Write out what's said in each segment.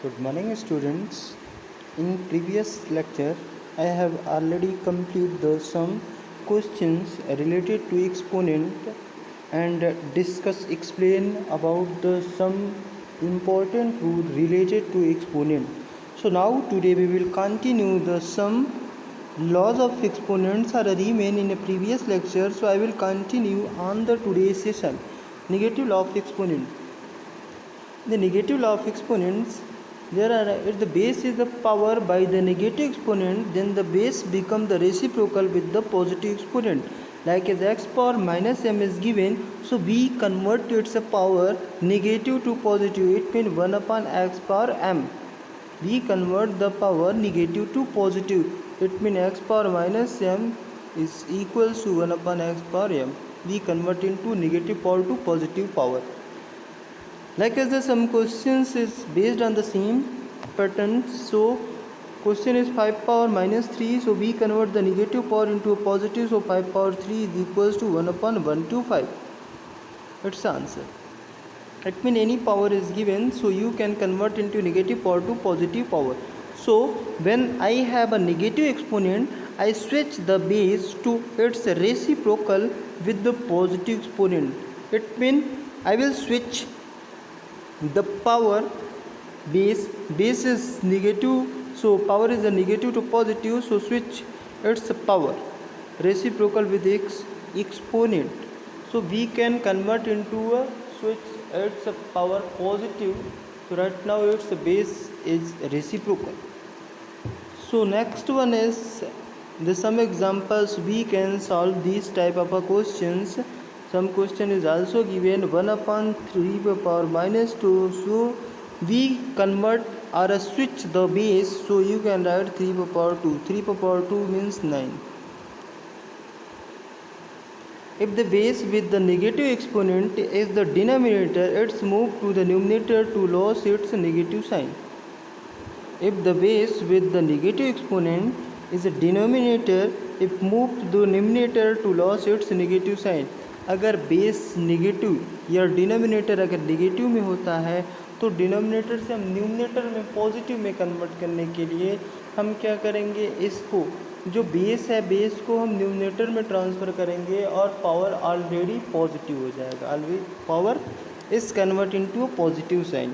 Good morning, students. In previous lecture, I have already completed some questions related to exponent and explain about some important rule related to exponent. So now today we will continue the some laws of exponents are remain in a previous lecture. So I will continue on the today's session. Negative law of exponent. The negative law of exponents, there are if the base is the power by the negative exponent, then the base become the reciprocal with the positive exponent. Like as x power minus m is given, so we convert its power negative to positive. It means 1 upon x power m. We convert the power negative to positive. It means x power minus m is equals to 1 upon x power m. We convert into negative power to positive power. Like as the some questions is based on the same pattern. So question is 5 power minus 3, so we convert the negative power into a positive, so 5 power 3 is equals to 1 upon 125. It's the answer. It means any power is given, so you can convert into negative power to positive power. So when I have a negative exponent, I switch the base to its reciprocal with the positive exponent. It means I will switch the power base is negative, so power is a negative to positive, so switch its power reciprocal with exponent, so we can convert into a switch its power positive. So right now its base is reciprocal. So next one is the some examples we can solve these type of questions. Some question is also given 1 upon 3 power minus 2. So we convert or switch the base. So you can write 3 power 2. 3 power 2 means 9. If the base with the negative exponent is the denominator, it's moved to the numerator to lose its negative sign. If the base with the negative exponent is a denominator, it moved to the numerator to lose its negative sign. अगर base negative या denominator अगर negative में होता है तो denominator से हम numerator में पॉजिटिव में कन्वर्ट करने के लिए हम क्या करेंगे, इसको जो बेस है बेस को हम न्यूमिनेटर में ट्रांसफ़र करेंगे और पावर ऑलरेडी पॉजिटिव हो जाएगा. Already power is convert into a positive sign.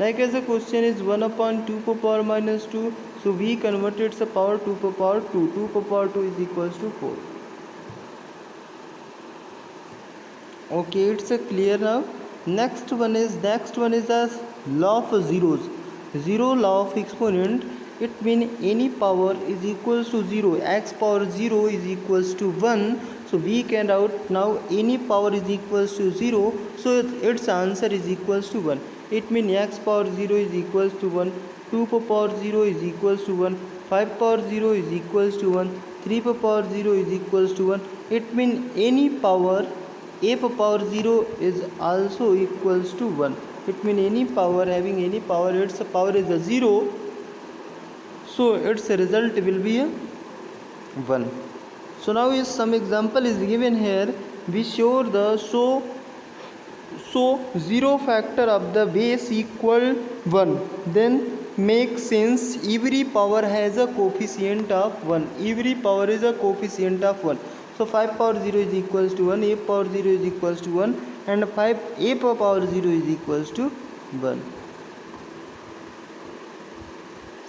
Like as the question is 1 upon 2 power minus 2, so we converted the power 2 power 2. 2 power 2 is equals to 4. Okay, it's clear now. Next one is the law of zeros. Zero law of exponent. It means any power is equals to 0. X power 0 is equals to 1. So we can write now any power is equals to 0. So its answer is equals to 1. It means x power 0 is equals to 1, 2 power 0 is equals to 1, 5 power 0 is equals to 1, 3 power 0 is equals to 1. It means any power a power 0 is also equals to 1. It means any power having any power, its power is a 0, so its result will be a 1. So now is some example is given here. We show the so 0 factor of the base equal 1, then make sense every power has a coefficient of 1. Every power is a coefficient of 1. So 5 power 0 is equals to 1, a power 0 is equals to 1, and 5 a power 0 is equals to 1.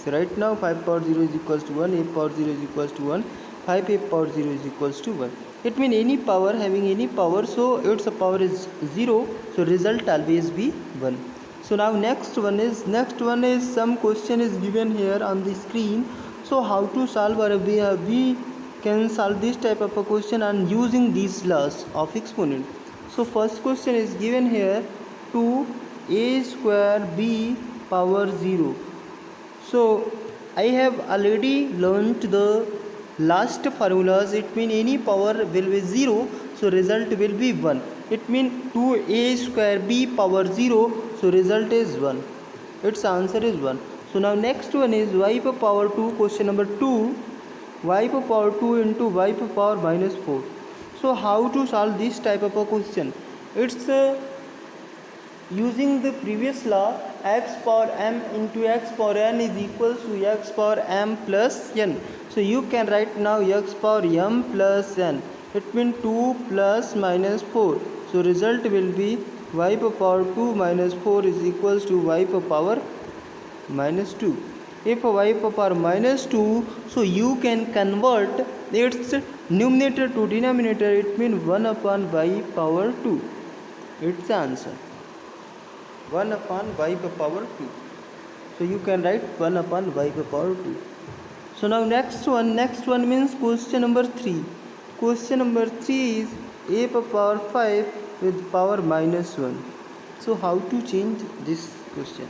So right now 5 power 0 is equals to 1, a power 0 is equals to 1, 5 a power 0 is equals to 1. It means any power having any power, so its power is 0, so result always be 1. So now next one is some question is given here on the screen. So how to solve, or we can solve this type of a question on using these laws of exponent. So first question is given here, 2a square b power 0. So I have already learnt the last formulas. It means any power will be 0, so result will be 1. It means 2a square b power 0, so result is 1. Its answer is 1. So now next one is y power 2. Question number 2, y power 2 into y power minus 4. So how to solve this type of a question? It's using the previous law x power m into x power n is equals to x power m plus n. So you can write now x power m plus n. It means 2 plus minus 4. So result will be y power 2 minus 4 is equals to y power minus 2. If y power minus 2, so you can convert its numerator to denominator. It means 1 upon y power 2. It's the answer. 1 upon y power 2. So you can write 1 upon y power 2. So now next one means question number 3. Question number 3 is a power 5 with power minus 1. So how to change this question?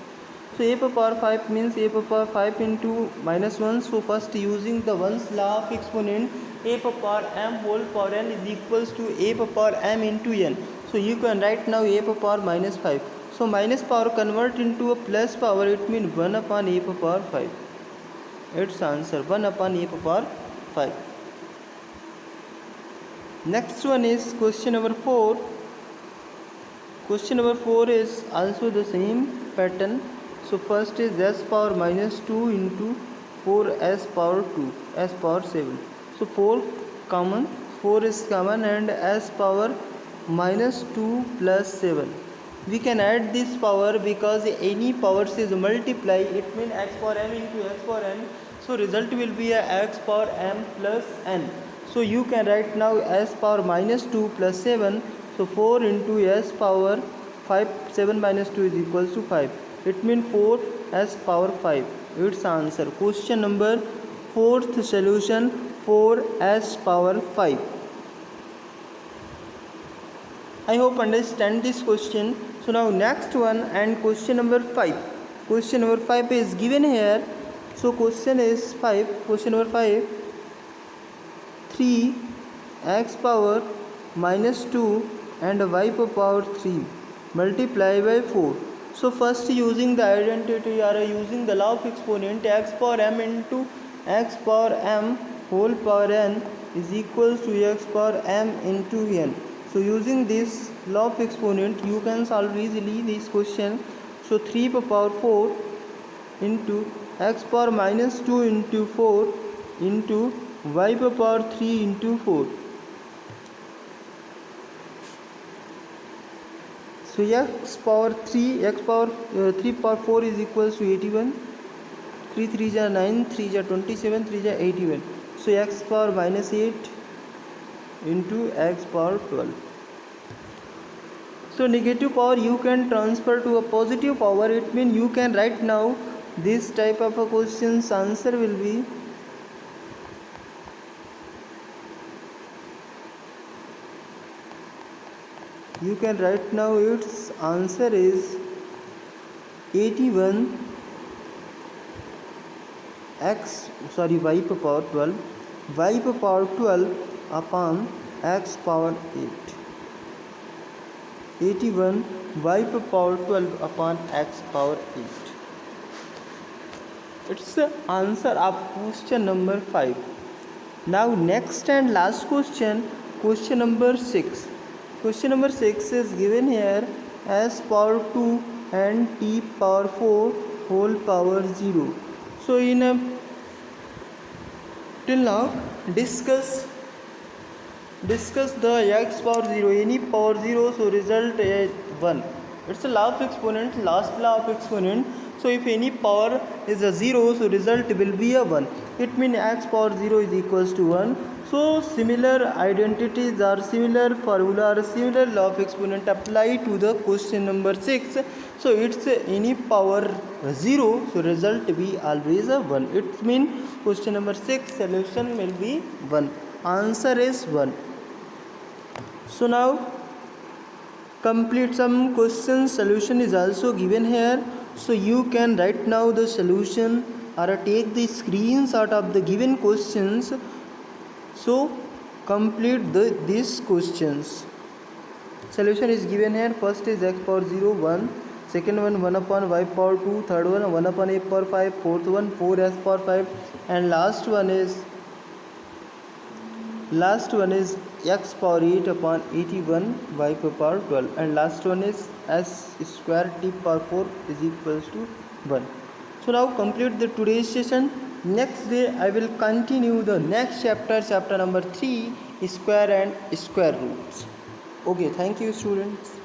So a power 5 means a power 5 into minus 1. So first using the one's law of exponent, a power m whole power n is equals to a power m into n. So you can write now a power minus 5. So minus power convert into a plus power. It means 1 upon a power 5. Its answer 1 upon a power 5. Next one is question number 4. Question number 4 is also the same pattern. So first is s power minus 2 into 4s power 2, s power 7. So 4 common, 4 is common, and s power minus 2 plus 7. We can add this power because any powers is multiply. It means x power m into x power n. So result will be a x power m plus n. So you can write now s power minus 2 plus 7. So 4 into s power 5, 7 minus 2 is equals to 5. It means 4 s power 5. Its answer. Question number 4th solution, 4 s power 5. I hope understand this question. So now next one and question number 5. Question number 5 is given here. So question is 5. Question number 5. 3 x power minus 2 and y power 3 multiply by 4. So first using the identity or using the law of exponent, x power m into x power m whole power n is equals to x power m into n. So using this law of exponent you can solve easily this question. So 3 power 4 into x power minus 2 into 4 into y power 3 into 4. So x power 3 power 4 is equals to 81. 3 3 is 9, 3 is 27, 3 is 81. So x power minus 8 into x power 12. So negative power you can transfer to a positive power. It means you can write now this type of a question's answer will be you can write now its answer is 81 y power 12 y power 12 upon x power 8. 81 y power 12 upon x power 8. It's the answer of question number 5. Now next and last question, question number 6. Question number 6 is given here s power 2 and t power 4 whole power 0. So till now discuss the x power 0, any power 0, so result is 1. It's a law of exponent, last law of exponent. So if any power is a 0, so result will be a 1. It means x power 0 is equals to 1. So similar identities or similar formula or similar law of exponent apply to the question number 6. So it's any power 0, so result be always a 1. It means question number 6 solution will be 1. Answer is 1. So now complete some question solution is also given here. So you can write now the solution or take the screenshot of the given questions. So complete these questions. Solution is given here. First is x power 0 1, second one 1 upon y power 2, third one 1 upon a power 5, fourth one 4 s power 5, and last one is x power 8 upon 81 y power 12, and last one is s square t power 4 is equals to 1. So now complete the today's session. Next day I will continue the next chapter, chapter number 3, square and square roots. Okay, thank you students.